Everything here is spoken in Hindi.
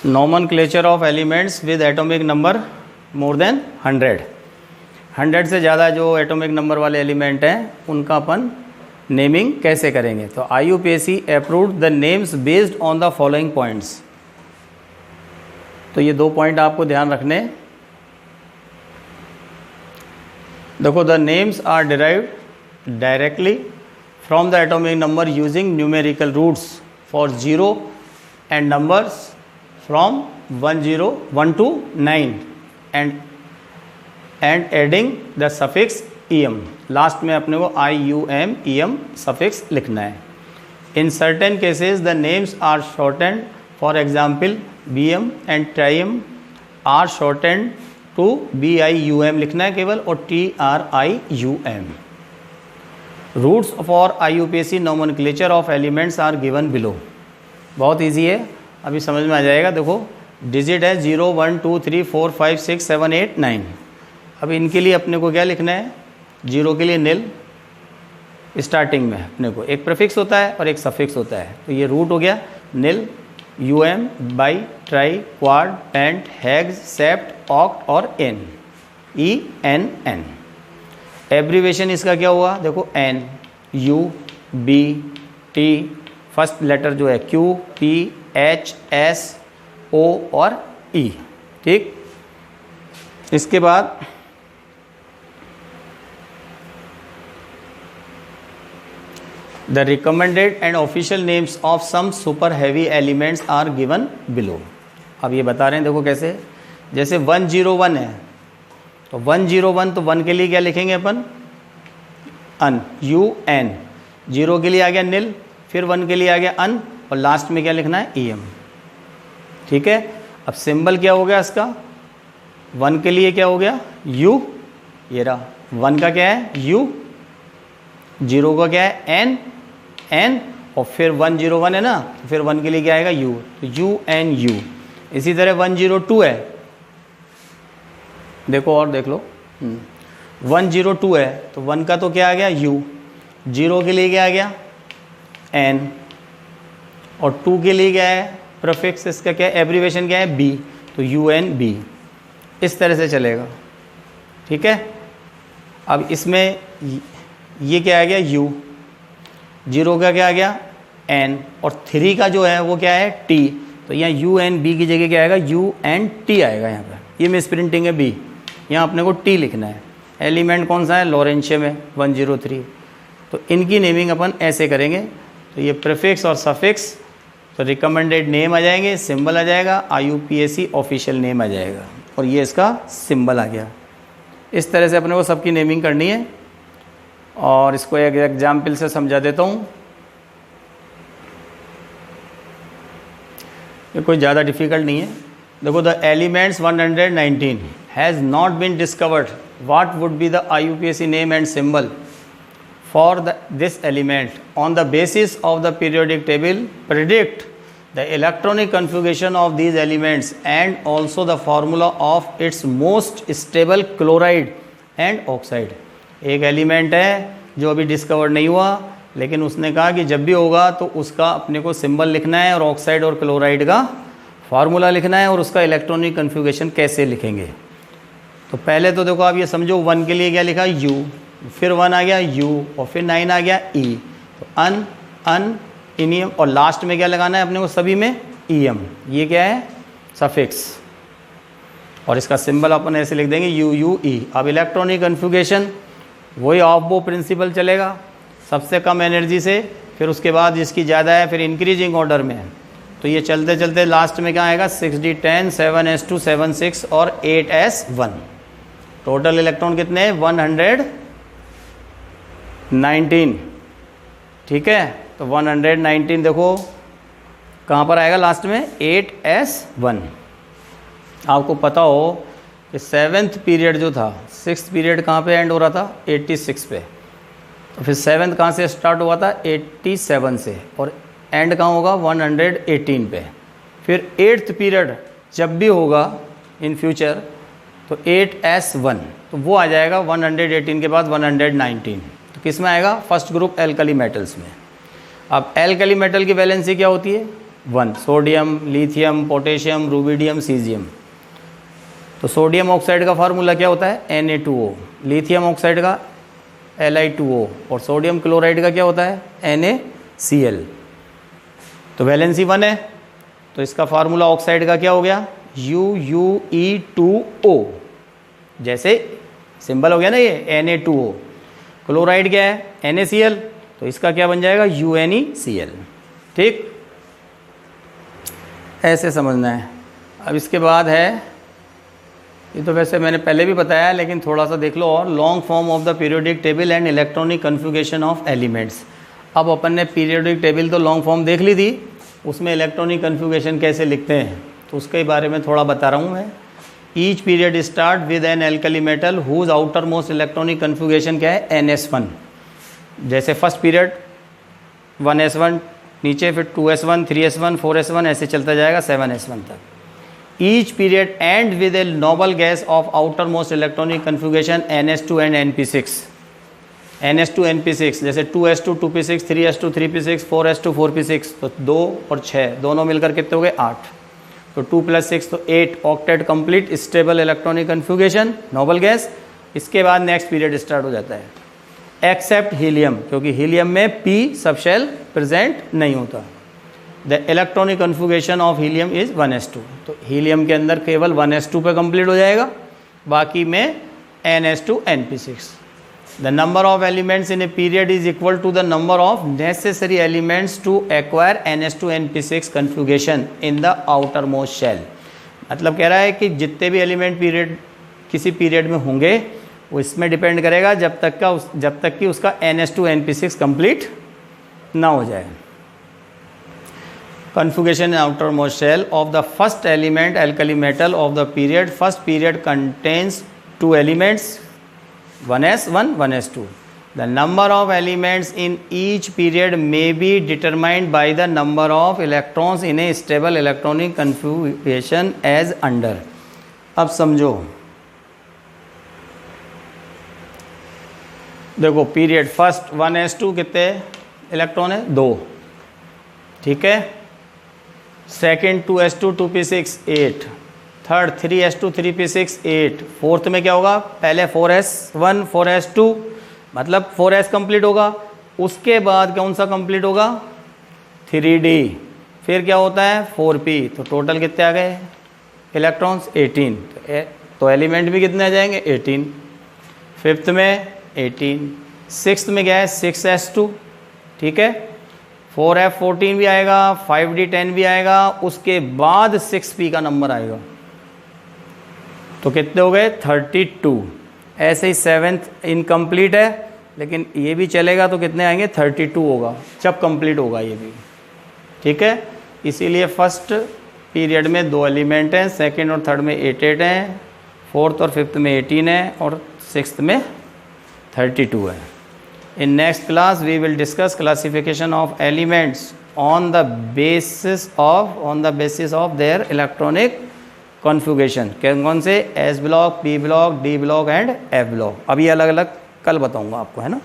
Nomenclature of elements with atomic number more than 100 से ज़्यादा जो एटॉमिक नंबर वाले एलिमेंट हैं उनका अपन नेमिंग कैसे करेंगे। तो IUPAC approved the names based on the following points. तो ये 2 पॉइंट आपको ध्यान रखने। देखो, the names are derived directly from the atomic number using numerical roots for 0 and numbers from 1 to 9 and adding the suffix EM। Last में अपने को IUM EM सफिक्स लिखना है। In certain cases the names are shortened, for example BM and TRIM are shortened to BIUM लिखना है केवल, और TRIUM। Roots for IUPAC nomenclature of elements are given below. बहुत ईजी है, अभी समझ में आ जाएगा। देखो, डिजिट है 0 1 2 3 4 5 6 7 8 9। अब इनके लिए अपने को क्या लिखना है? 0 के लिए निल, स्टार्टिंग में अपने को एक प्रीफिक्स होता है और एक सफिक्स होता है। तो ये रूट हो गया nil, UM, bi, tri, quad, pent, hex, sept, oct और N, ENN। एब्रीवेशन इसका क्या हुआ? देखो, N, U, B, T, first letter जो है Q, P, H, S, O और E। ठीक, इसके बाद the recommended and official names of some super heavy elements are given below. अब ये बता रहे हैं, देखो कैसे। जैसे 101 है, तो 101, तो 1 के लिए क्या लिखेंगे अपन? अन, UN। 0 के लिए आ गया निल, फिर 1 के लिए आ गया अन, और लास्ट में क्या लिखना है? EM। ठीक है। अब सिंबल क्या हो गया इसका? 1 के लिए क्या हो गया? U, ये रहा 1 का क्या है? U, 0 का क्या है? N, और फिर 101 है ना, तो फिर 1 के लिए क्या आएगा? U, तो UNU। इसी तरह 102 है, देखो और देख लो, 102 है, तो 1 का तो क्या आ गया? U, 0 के लिए क्या आ गया? N, और 2 के लिए क्या है? प्रीफिक्स, इसका क्या है? एब्रीवेशन क्या है? B, तो UNB। इस तरह से चलेगा। ठीक है। अब इसमें ये क्या आ गया? U, 0 का क्या आ गया? N, और 3 का जो है वो क्या है? T। तो यहाँ UNB की जगह क्या आएगा? UNT आएगा यहाँ पर। ये मिस प्रिंटिंग है B, यहाँ अपने को T लिखना है। एलिमेंट कौन सा है? लॉरेंशियम है, 103। तो इनकी नेमिंग अपन ऐसे करेंगे। तो ये प्रीफिक्स और सफिक्स, तो रिकमेंडेड नेम आ जाएंगे, सिंबल आ जाएगा, IUPAC ऑफिशियल नेम आ जाएगा, और ये इसका सिंबल आ गया। इस तरह से अपने को सबकी नेमिंग करनी है। और इसको एक एग्जाम्पल से समझा देता हूँ। ये कोई ज़्यादा डिफ़िकल्ट नहीं है। देखो, the elements 119 has not been discovered, what would be the IUPAC name and symbol for this element on the basis of the periodic table, predict the electronic configuration of these elements and also the formula of its most stable chloride and oxide। एक एलिमेंट है जो अभी डिस्कवर नहीं हुआ, लेकिन उसने कहा कि जब भी होगा तो उसका अपने को सिंबल लिखना है, और ऑक्साइड और क्लोराइड का फार्मूला लिखना है, और उसका इलेक्ट्रॉनिक कन्फिगरेशन कैसे लिखेंगे। तो पहले तो देखो आप ये समझो, 1 के लिए क्या लिखा? U, फिर 1 आ गया U, और फिर 9 आ गया E। तो अन इनियम, और लास्ट में क्या लगाना है अपने को? सभी में EM। ये क्या है? सफिक्स। और इसका सिंबल अपन ऐसे लिख देंगे UUE। अब इलेक्ट्रॉनिक कन्फिगरेशन वही ऑफ बो प्रिंसिपल चलेगा, सबसे कम एनर्जी से, फिर उसके बाद जिसकी ज़्यादा है फिर इंक्रीजिंग ऑर्डर में है। तो ये चलते चलते लास्ट में क्या आएगा? 6d10, 7s2, 7,6 और 8s1। टोटल इलेक्ट्रॉन कितने हैं? 119। ठीक है। तो 119 देखो कहाँ पर आएगा? लास्ट में 8s1। आपको पता हो कि 7th पीरियड जो था, 6th पीरियड कहाँ पे एंड हो रहा था? 86 पे। तो फिर 7th कहाँ से स्टार्ट हुआ था? 87 से, और एंड कहाँ होगा? 118 पे। फिर 8th पीरियड जब भी होगा इन फ्यूचर, तो 8s1, तो वो आ जाएगा 118 के बाद 119। तो किस में आएगा? फर्स्ट ग्रुप एल्कली मेटल्स में। अब एल्कली मेटल की वैलेंसी क्या होती है? 1, sodium, lithium, potassium, rubidium, caesium. तो सोडियम ऑक्साइड का फार्मूला क्या होता है Na2O, लिथियम ऑक्साइड का Li2O और सोडियम क्लोराइड का क्या होता है NaCl। तो वैलेंसी 1 है तो इसका फार्मूला ऑक्साइड का क्या हो गया UuE2O, जैसे सिंबल हो गया ना ये Na2O। क्लोराइड क्या है NaCl, तो इसका क्या बन जाएगा UneCl। ठीक, ऐसे समझना है। अब इसके बाद है, ये तो वैसे मैंने पहले भी बताया लेकिन थोड़ा सा देख लो और, long form of the periodic table and electronic configuration of elements. अब अपन ने पीरियोडिक टेबल तो लॉन्ग फॉर्म देख ली थी, उसमें इलेक्ट्रॉनिक कन्फिगरेशन कैसे लिखते हैं तो उसके बारे में थोड़ा बता रहा हूँ मैं। Each period start with an alkali metal whose outermost electronic configuration क्या है NS1। जैसे फर्स्ट पीरियड 1s1 नीचे, फिर 2s1, 3s1, 4s1 ऐसे चलता जाएगा 7s1 तक। Each period and with a noble gas off outer most electronic configuration NS2 and NP6। NS2 NP6 जैसे 2s2 2p6, 3s2 3p6, 4s2 4p6, तो 2 और 6 दोनों मिलकर कितने हो गए 8, तो 2 + 6 तो 8 octet complete stable electronic configuration noble gas. इसके बाद नेक्स्ट पीरियड स्टार्ट हो जाता है एक्सेप्ट हीलियम, क्योंकि हीलियम में p सबशेल प्रेजेंट नहीं होता। The electronic configuration of helium is 1s2, तो हीलियम के अंदर केवल 1s2 पे कंप्लीट हो जाएगा, बाकी में NS2 NP6। The number of elements in a period is equal to the number of necessary elements to acquire NS2 NP6 configuration in the outermost shell. मतलब कह रहा है कि जितने भी एलिमेंट पीरियड किसी पीरियड में होंगे वो इसमें डिपेंड करेगा जब तक कि उसका NS2 NP6 कंप्लीट ना हो जाए। Configuration in outermost shell of the first element alkali metal of the period. First period contains two elements 1s1 1s2. The number of elements in each period may be determined by the number of electrons in a stable electronic configuration as under. अब समझो, देखो पीरियड फर्स्ट 1s2 कितने इलेक्ट्रॉन है 2, ठीक है। Second 2s2 2p6 8, third 3s2 3p6 8, fourth में क्या होगा पहले 4s1 4s2 मतलब 4s कंप्लीट होगा, उसके बाद कौन सा कंप्लीट होगा 3d, फिर क्या होता है 4p, तो टोटल कितने आ गए इलेक्ट्रॉन्स 18, तो एलिमेंट भी कितने आ जाएंगे 18। फिफ्थ में 18, सिक्स्थ में क्या है 6s2, ठीक है, 4f14 भी आएगा, 5d10 भी आएगा, उसके बाद 6p का नंबर आएगा, तो कितने हो गए 32। ऐसे ही सेवेंथ इनकम्प्लीट है लेकिन ये भी चलेगा तो कितने आएंगे 32 होगा जब कंप्लीट होगा ये भी, ठीक है। इसीलिए फर्स्ट पीरियड में 2 एलिमेंट हैं, सेकंड और थर्ड में 8 8 हैं, फोर्थ और फिफ्थ में 18 है और सिक्स्थ में 32 है। In next class we will discuss classification of elements on the basis of their electronic configuration। कौन से S block, P block, D block and F block. अभी अलग अलग कल बताऊंगा आपको, है ना।